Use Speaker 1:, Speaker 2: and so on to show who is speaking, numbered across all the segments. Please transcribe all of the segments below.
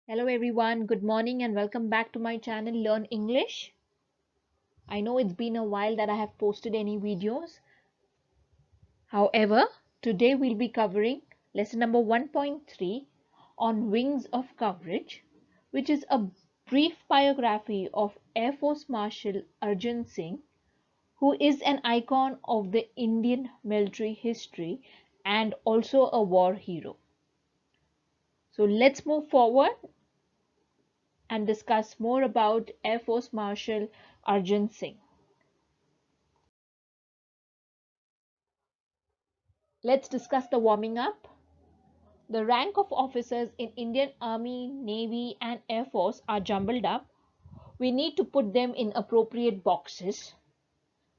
Speaker 1: Hello everyone, good morning and welcome back to my channel Learn English. I know it's been a while that I have posted any videos. However, today we'll be covering lesson number 1.3 on Wings of Courage, which is a brief biography of Air Force Marshal Arjan Singh, who is an icon of the Indian military history and also a war hero. So let's move forward and discuss more about Air Force Marshal Arjan Singh. Let's discuss the warming up. The rank of officers in Indian Army, Navy and Air Force are jumbled up. We need to put them in appropriate boxes.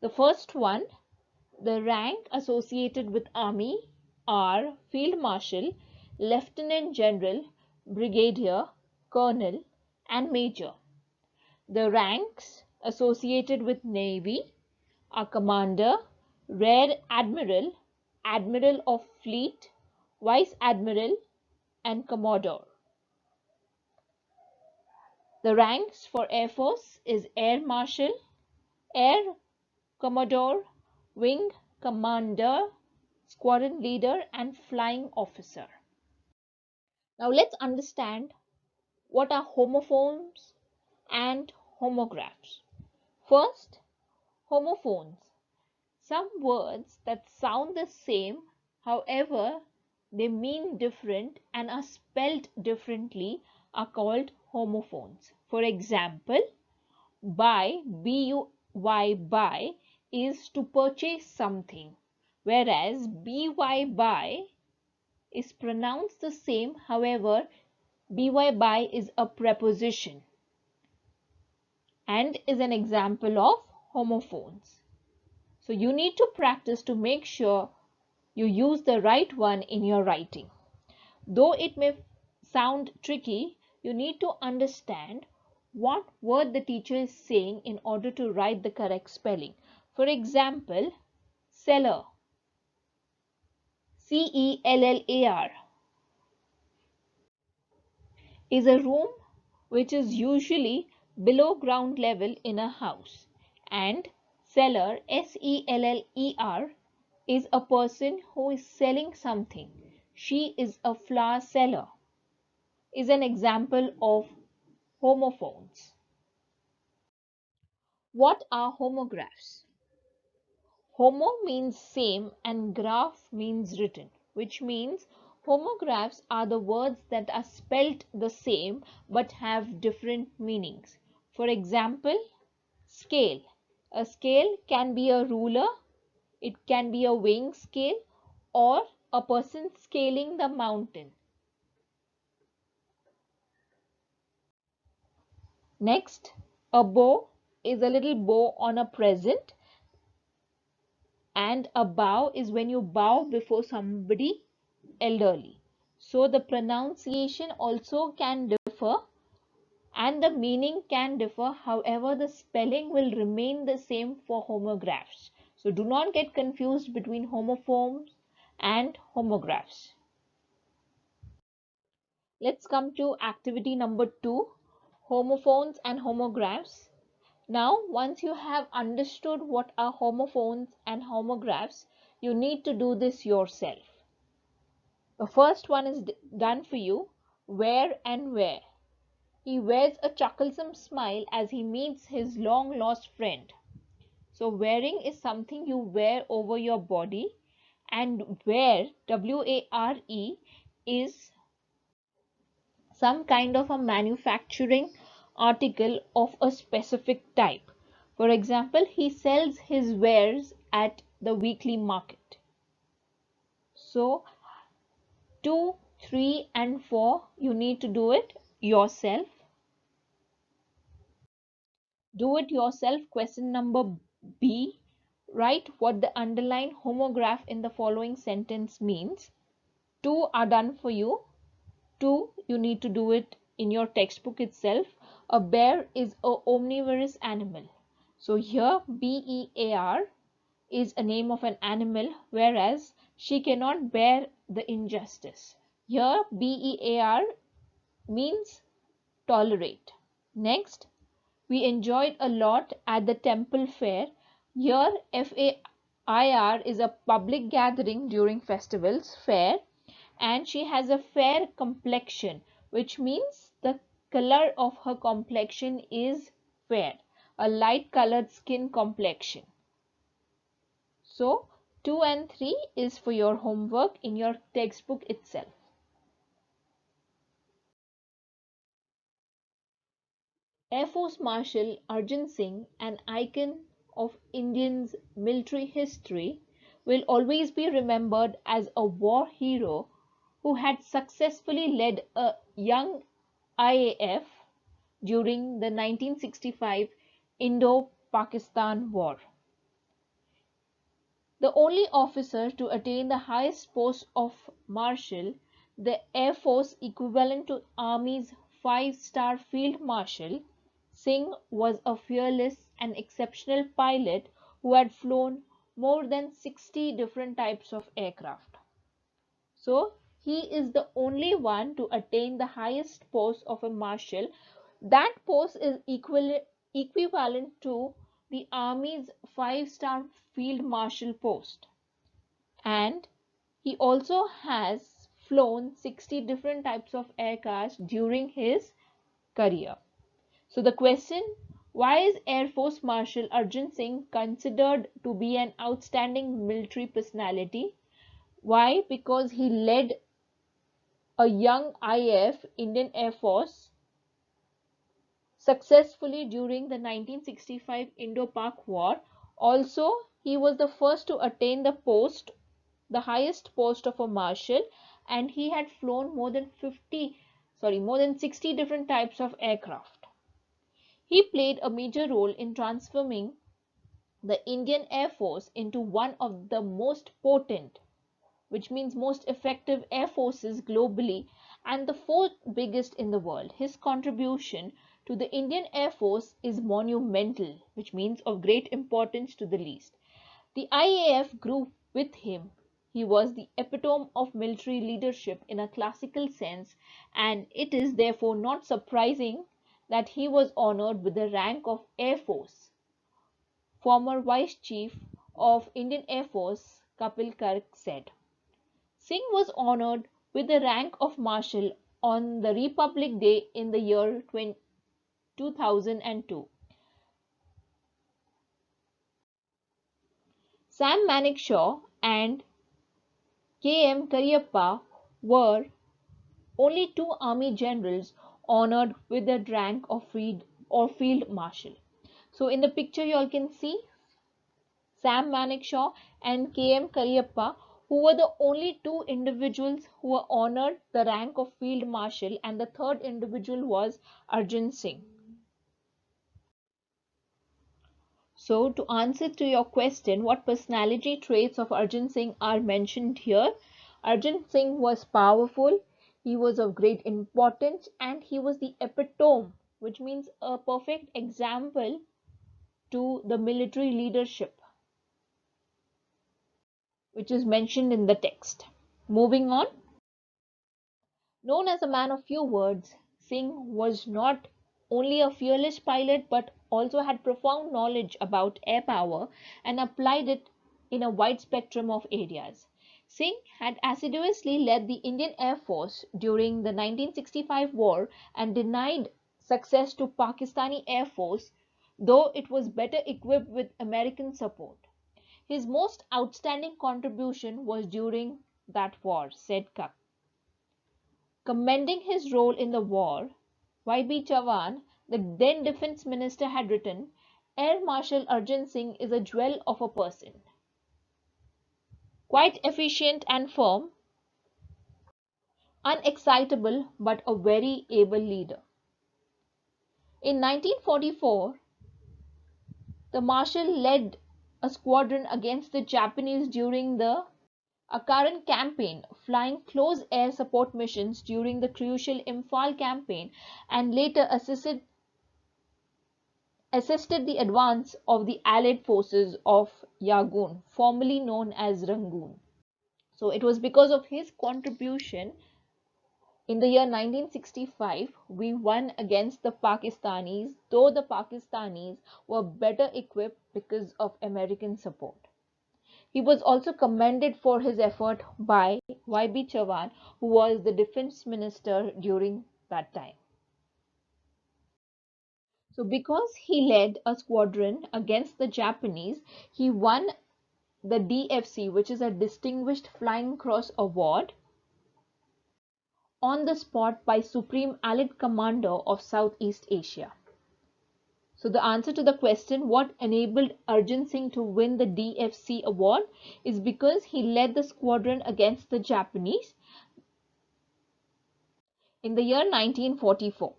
Speaker 1: The first one, the rank associated with Army are Field Marshal, Lieutenant General, Brigadier, Colonel and Major. The ranks associated with Navy are Commander, Rear Admiral, Admiral of Fleet, Vice Admiral and Commodore. The ranks for Air Force is Air Marshal, Air Commodore, Wing Commander, Squadron Leader and Flying Officer. Now let's understand what are homophones and homographs. First, homophones. Some words that sound the same, however, they mean different and are spelled differently are called homophones. For example, buy, B-U-Y, buy is to purchase something, whereas B-Y, buy is pronounced the same, however, B-Y, buy is a preposition and is an example of homophones. So you need to practice to make sure you use the right one in your writing. Though it may sound tricky, you need to understand what word the teacher is saying in order to write the correct spelling. For example, cellar, C-E-L-L-A-R, is a room which is usually below ground level in a house, and seller, S-E-L-L-E-R, is a person who is selling something. She is a flower seller, is an example of homophones. What are homographs? Homo means same and graph means written, which means homographs are the words that are spelt the same but have different meanings. For example, scale. A scale can be a ruler, it can be a weighing scale, or a person scaling the mountain. Next, a bow is a little bow on a present, and a bow is when you bow before somebody elderly. So the pronunciation also can differ and the meaning can differ. However, the spelling will remain the same for homographs. So do not get confused between homophones and homographs. Let's come to activity number 2, homophones and homographs. Now, once you have understood what are homophones and homographs, you need to do this yourself. The first one is done for you. Where and wear. He wears a chucklesome smile as he meets his long lost friend. So wearing is something you wear over your body, and wear, W-A-R-E, is some kind of a manufacturing article of a specific type. For example, he sells his wares at the weekly market. So 2, 3 and 4, you need to do it yourself. Do it yourself. Question number B. Write what the underlined homograph in the following sentence means. 2 are done for you. 2, you need to do it in your textbook itself. A bear is a omnivorous animal. So here B-E-A-R is a name of an animal, whereas she cannot bear the injustice. Here B-E-A-R means tolerate. Next, we enjoyed a lot at the temple fair. Here, FAIR is a public gathering during festivals, fair, and she has a fair complexion, which means the color of her complexion is fair, a light colored skin complexion. So 2 and 3 is for your homework in your textbook itself. Air Force Marshal Arjan Singh, an icon of Indians' military history, will always be remembered as a war hero who had successfully led a young IAF during the 1965 Indo-Pakistan War. The only officer to attain the highest post of Marshal, the Air Force equivalent to Army's 5-star Field Marshal, Singh was a fearless and exceptional pilot who had flown more than 60 different types of aircraft. So, he is the only one to attain the highest post of a marshal. That post is equivalent to the Army's 5-star Field Marshal post. And he also has flown 60 different types of aircraft during his career. So the question, why is Air Force Marshal Arjan Singh considered to be an outstanding military personality? Why? Because he led a young IAF, Indian Air Force, successfully during the 1965 Indo-Pak War. Also, he was the first to attain the highest post of a marshal, and he had flown more than 60 different types of aircraft. He played a major role in transforming the Indian Air Force into one of the most potent, which means most effective air forces globally and the fourth biggest in the world. His contribution to the Indian Air Force is monumental, which means of great importance to the least. The IAF grew with him. He was the epitome of military leadership in a classical sense, and it is therefore not surprising that he was honored with the rank of Air Force. Former Vice Chief of Indian Air Force Kapil Garg said. Singh was honored with the rank of Marshal on the Republic Day in the year 2002. Sam Manekshaw and K.M. Kariappa were only two army generals honored with the rank of Field Marshal. So in the picture you all can see Sam Manekshaw and K.M. Kariappa, who were the only two individuals who were honored the rank of Field Marshal, and the third individual was Arjan Singh. So to answer to your question, what personality traits of Arjan Singh are mentioned here? Arjan Singh was powerful, he was of great importance, and he was the epitome, which means a perfect example to the military leadership, which is mentioned in the text. Moving on. Known as a man of few words, Singh was not only a fearless pilot but also had profound knowledge about air power and applied it in a wide spectrum of areas. Singh had assiduously led the Indian Air Force during the 1965 war and denied success to Pakistani Air Force, though it was better equipped with American support. His most outstanding contribution was during that war, said Kak. Commending his role in the war, Y.B. Chavan, the then Defence Minister, had written, Air Marshal Arjan Singh is a jewel of a person. Quite efficient and firm, unexcitable but a very able leader. In 1944, the Marshal led a squadron against the Japanese during the Akaran campaign, flying close air support missions during the crucial Imphal campaign, and later assisted the advance of the Allied forces of Yangon, formerly known as Rangoon. So it was because of his contribution In the year 1965, we won against the Pakistanis, though the Pakistanis were better equipped because of American support. He was also commended for his effort by Y.B. Chavan, who was the defense minister during that time. So, because he led a squadron against the Japanese, he won the DFC, which is a Distinguished Flying Cross Award, on the spot by Supreme Allied Commander of Southeast Asia. So the answer to the question what enabled Arjan Singh to win the DFC award is because he led the squadron against the Japanese in the year 1944,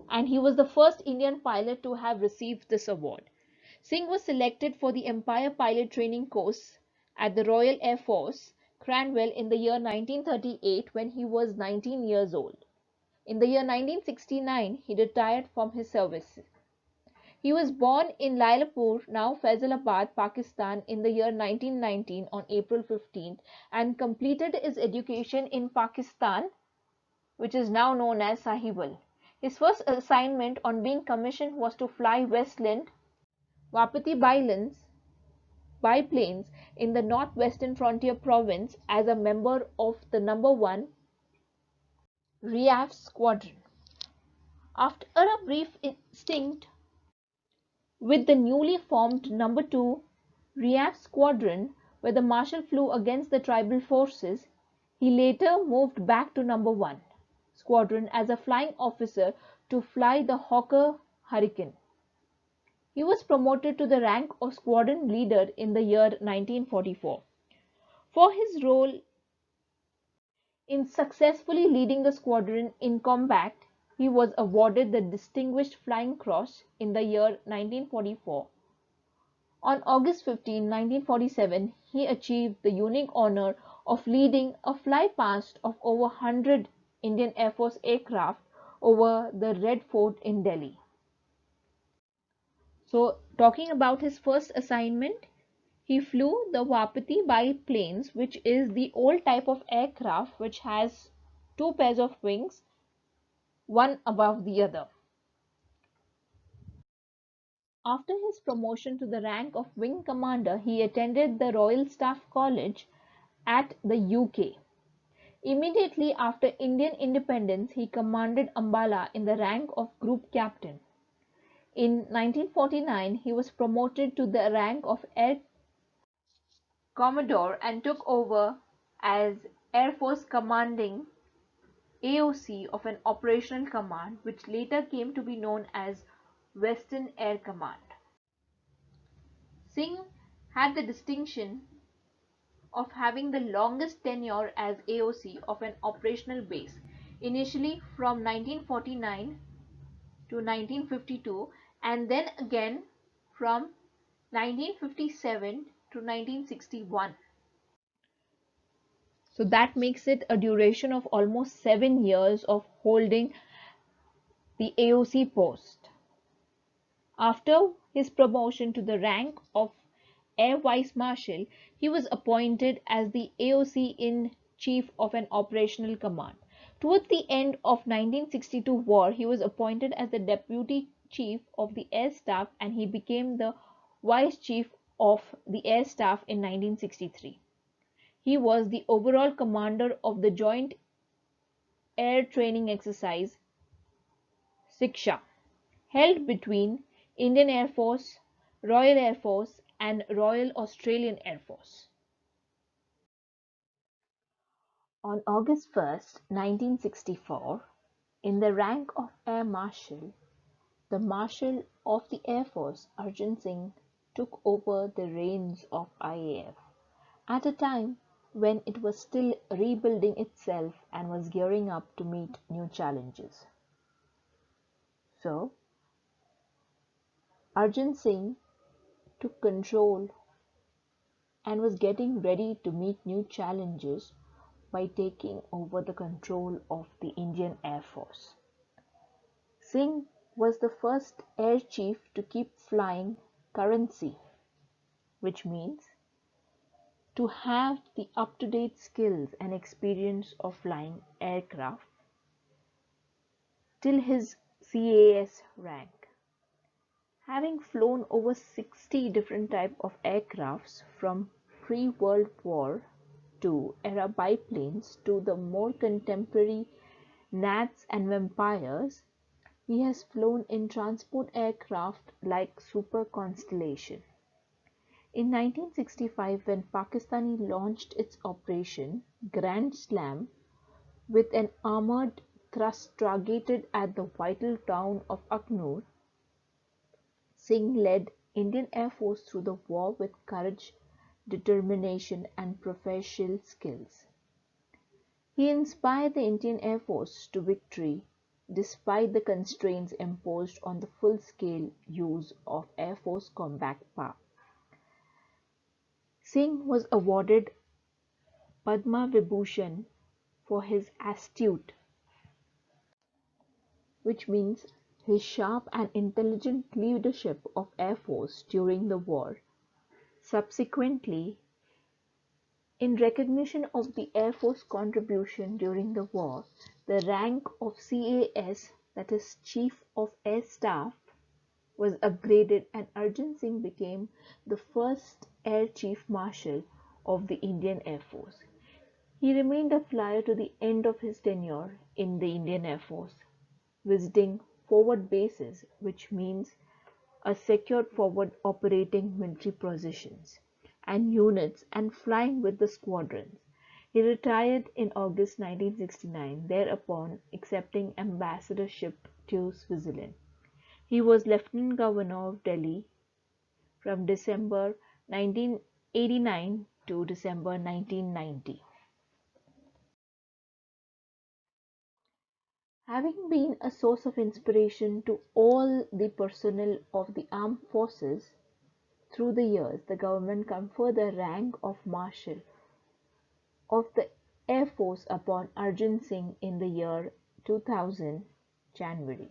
Speaker 1: and he was the first Indian pilot to have received this award. Singh was selected for the Empire Pilot Training Course at the Royal Air Force, Cranwell, in the year 1938 when he was 19 years old. In the year 1969, he retired from his service. He was born in Lailapur, now Faisalabad, Pakistan, in the year 1919 on April 15th, and completed his education in Pakistan, which is now known as Sahiwal. His first assignment on being commissioned was to fly Westland Wapiti biplanes in the Northwestern Frontier Province as a member of the number 1 RAF Squadron. After a brief stint with the newly formed number 2 RAF Squadron, where the Marshal flew against the tribal forces, he later moved back to number 1 Squadron as a flying officer to fly the Hawker Hurricane. He was promoted to the rank of squadron leader in the year 1944. For his role in successfully leading the squadron in combat, he was awarded the Distinguished Flying Cross in the year 1944. On August 15, 1947, he achieved the unique honor of leading a flypast of over 100 Indian Air Force aircraft over the Red Fort in Delhi. So, talking about his first assignment, he flew the Wapiti biplanes, which is the old type of aircraft which has two pairs of wings, one above the other. After his promotion to the rank of Wing Commander, he attended the Royal Staff College at the UK. Immediately after Indian independence, he commanded Ambala in the rank of Group Captain. In 1949, he was promoted to the rank of Air Commodore and took over as Air Force Commanding AOC of an operational command, which later came to be known as Western Air Command. Singh had the distinction of having the longest tenure as AOC of an operational base, initially from 1949 to 1952 and then again from 1957 to 1961. So that makes it a duration of almost 7 years of holding the AOC post. After his promotion to the rank of Air Vice Marshal, he was appointed as the AOC in Chief of an operational command. Towards the end of 1962 war, he was appointed as the Deputy Chief of the Air Staff and he became the Vice Chief of the Air Staff in 1963. He was the overall commander of the Joint Air Training Exercise Siksha, held between Indian Air Force, Royal Air Force and Royal Australian Air Force. On August 1st, 1964, in the rank of Air Marshal, the Marshal of the Air Force, Arjan Singh, took over the reins of IAF at a time when it was still rebuilding itself and was gearing up to meet new challenges. So, Arjan Singh took control and was getting ready to meet new challenges by taking over the control of the Indian Air Force. Singh was the first air chief to keep flying currency, which means to have the up-to-date skills and experience of flying aircraft till his CAS rank. Having flown over 60 different types of aircrafts from pre-World War II era biplanes to the more contemporary gnats and vampires, he has flown in transport aircraft like Super Constellation. In 1965, when Pakistani launched its Operation Grand Slam with an armored thrust targeted at the vital town of Aknur, Singh led Indian Air Force through the war with courage, determination and professional skills. He inspired the Indian Air Force to victory despite the constraints imposed on the full-scale use of Air Force combat power. Singh was awarded Padma Vibhushan for his astute, which means his sharp and intelligent leadership of Air Force during the war. Subsequently, in recognition of the Air Force contribution during the war, the rank of CAS, that is Chief of Air Staff, was upgraded and Arjan Singh became the first Air Chief Marshal of the Indian Air Force. He remained a flyer to the end of his tenure in the Indian Air Force, visiting forward bases, which means a secured forward operating military positions and units and flying with the squadrons. He retired in August 1969, thereupon accepting ambassadorship to Switzerland. He was Lieutenant Governor of Delhi from December 1989 to December 1990. Having been a source of inspiration to all the personnel of the armed forces, through the years the government conferred the rank of Marshal of the Air Force upon Arjan Singh in the year 2000 January,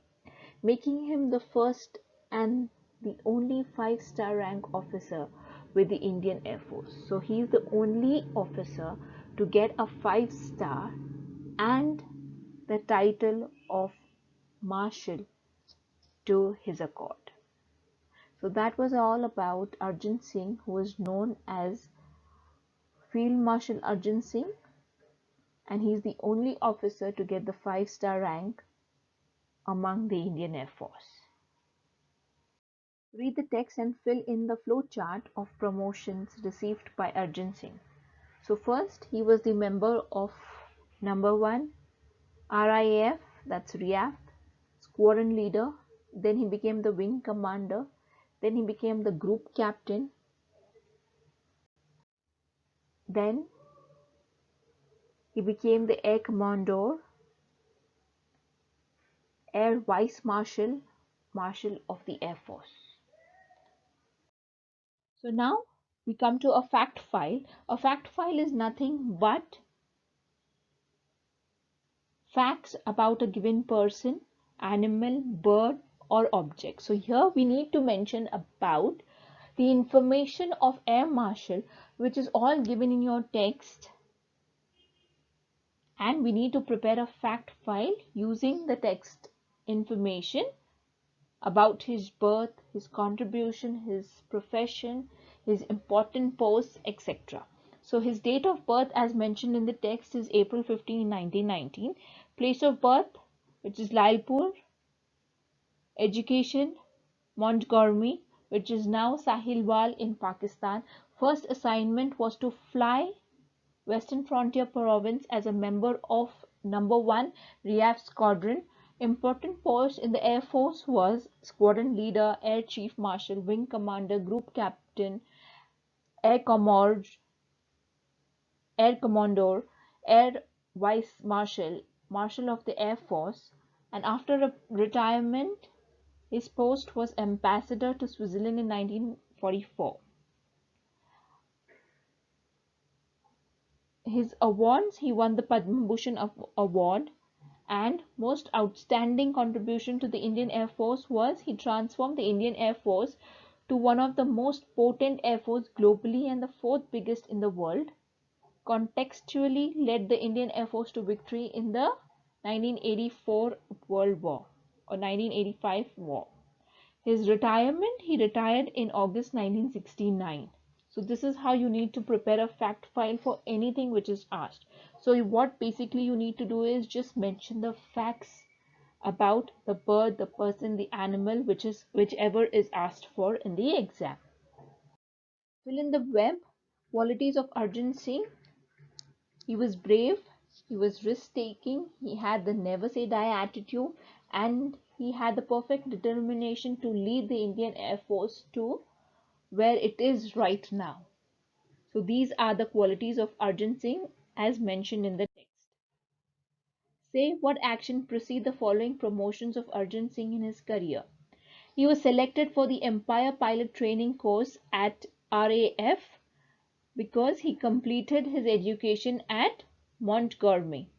Speaker 1: making him the first and the only 5-star rank officer with the Indian Air Force. So he is the only officer to get a 5-star and the title of Marshal to his accord. So that was all about Arjan Singh, who is known as Field Marshal Arjan Singh, and he is the only officer to get the 5-star rank among the Indian Air Force. Read the text and fill in the flow chart of promotions received by Arjan Singh. So first, he was the member of number 1 RIAF, that's RIAF, squadron leader. Then he became the wing commander. Then he became the group captain. Then he became the air commodore, air vice marshal, marshal of the Air Force. So now we come to a fact file. A fact file is nothing but facts about a given person, animal, bird or object. So here we need to mention about the information of Air Marshal, which is all given in your text, and we need to prepare a fact file using the text information about his birth, his contribution, his profession, his important posts, etc. So his date of birth as mentioned in the text is April 15, 1919. Place of birth, which is Lailpur. Education, Montgomery, which is now Sahilwal in Pakistan. First assignment was to fly Western Frontier Province as a member of number 1 RIAF Squadron. Important posts in the Air Force was Squadron Leader, Air Chief Marshal, Wing Commander, Group Captain, Air Commodore, Air Vice Marshal, Marshal of the Air Force, and after retirement his post was Ambassador to Switzerland in 1944. His awards, he won the Padma Bhushan Award, and most outstanding contribution to the Indian Air Force was he transformed the Indian Air Force to one of the most potent air force globally and the fourth biggest in the world, contextually led the Indian Air Force to victory in the 1984 World War or 1985 war. His retirement, he retired in August 1969. So this is how you need to prepare a fact file for anything which is asked. So what basically you need to do is just mention the facts about the bird, the person, the animal, whichever is asked for in the exam. Fill in the web. Qualities of Arjan Singh. He was brave, he was risk-taking, he had the never say die attitude, and he had the perfect determination to lead the Indian Air Force to where it is right now. So these are the qualities of Arjan Singh as mentioned in the text. Say what action precede the following promotions of Arjan Singh in his career. He was selected for the Empire Pilot Training Course at RAF because he completed his education at Montgomery.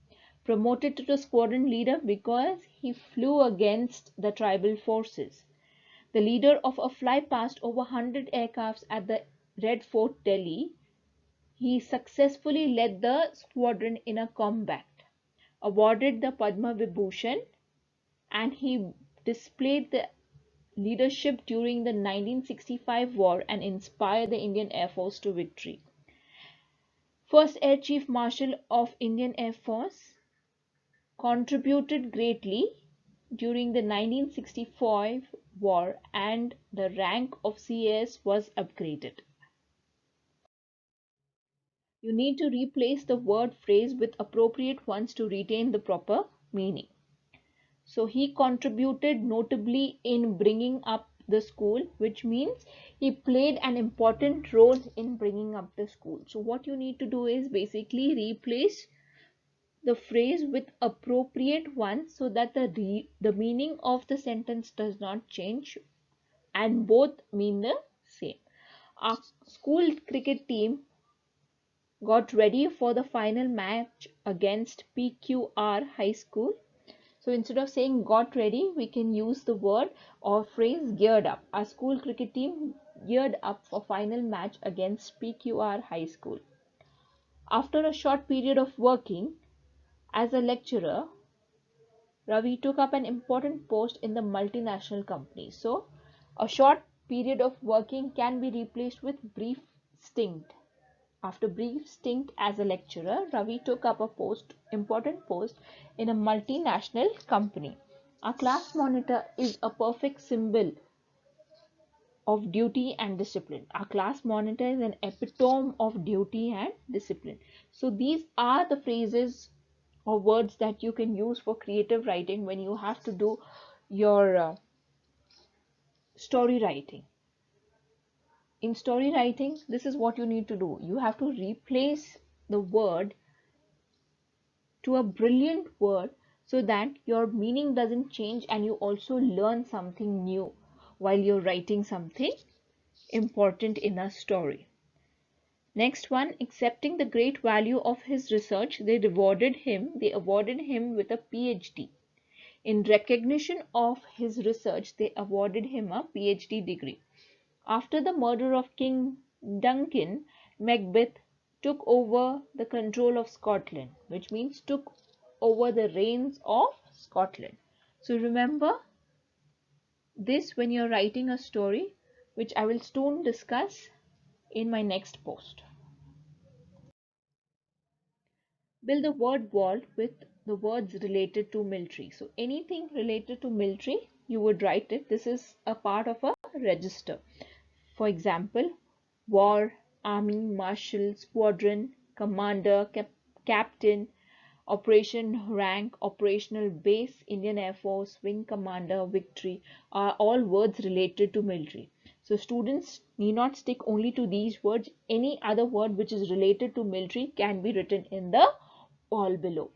Speaker 1: Promoted to the squadron leader because he flew against the tribal forces. The leader of a fly past over 100 aircrafts at the Red Fort, Delhi. He successfully led the squadron in a combat. Awarded the Padma Vibhushan, and he displayed the leadership during the 1965 war and inspired the Indian Air Force to victory. First Air Chief Marshal of Indian Air Force, contributed greatly during the 1965 war and the rank of CAS was upgraded. You need to replace the word phrase with appropriate ones to retain the proper meaning. So he contributed notably in bringing up the school, which means he played an important role in bringing up the school. So what you need to do is basically replace the phrase with appropriate ones so that the meaning of the sentence does not change and both mean the same. Our school cricket team got ready for the final match against PQR High School. So instead of saying got ready, we can use the word or phrase geared up. Our school cricket team geared up for final match against PQR High School. After a short period of working as a lecturer, Ravi took up an important post in the multinational company. So a short period of working can be replaced with brief stint. After brief stint as a lecturer, Ravi took up a important post in a multinational company. Our class monitor is a perfect symbol of duty and discipline. Our class monitor is an epitome of duty and discipline. So these are the phrases or words that you can use for creative writing when you have to do your story writing. In story writing, this is what you need to do. You have to replace the word to a brilliant word so that your meaning doesn't change and you also learn something new while you're writing something important in a story. Next one, accepting the great value of his research, they awarded him with a PhD. In recognition of his research, they awarded him a PhD degree. After the murder of King Duncan, Macbeth took over the control of Scotland, which means took over the reins of Scotland. So remember this when you're writing a story, which I will soon discuss in my next post. Build a word wall with the words related to military. So anything related to military, you would write it. This is a part of a register. For example, war, army, marshal, squadron, commander, captain, operation rank, operational base, Indian Air Force, wing commander, victory are all words related to military. So students need not stick only to these words. Any other word which is related to military can be written in the wall below.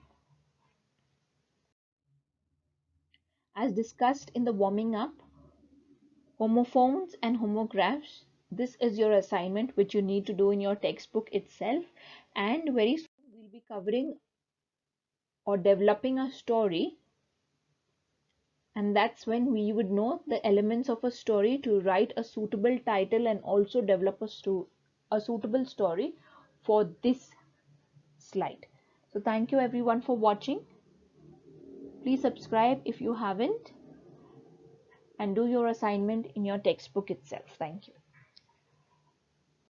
Speaker 1: As discussed in the warming up, homophones and homographs, this is your assignment which you need to do in your textbook itself, and very soon we'll be covering or developing a story And that's when we would know the elements of a story to write a suitable title and also develop a suitable story for this slide. So thank you everyone for watching. Please subscribe if you haven't, and do your assignment in your textbook itself. Thank you.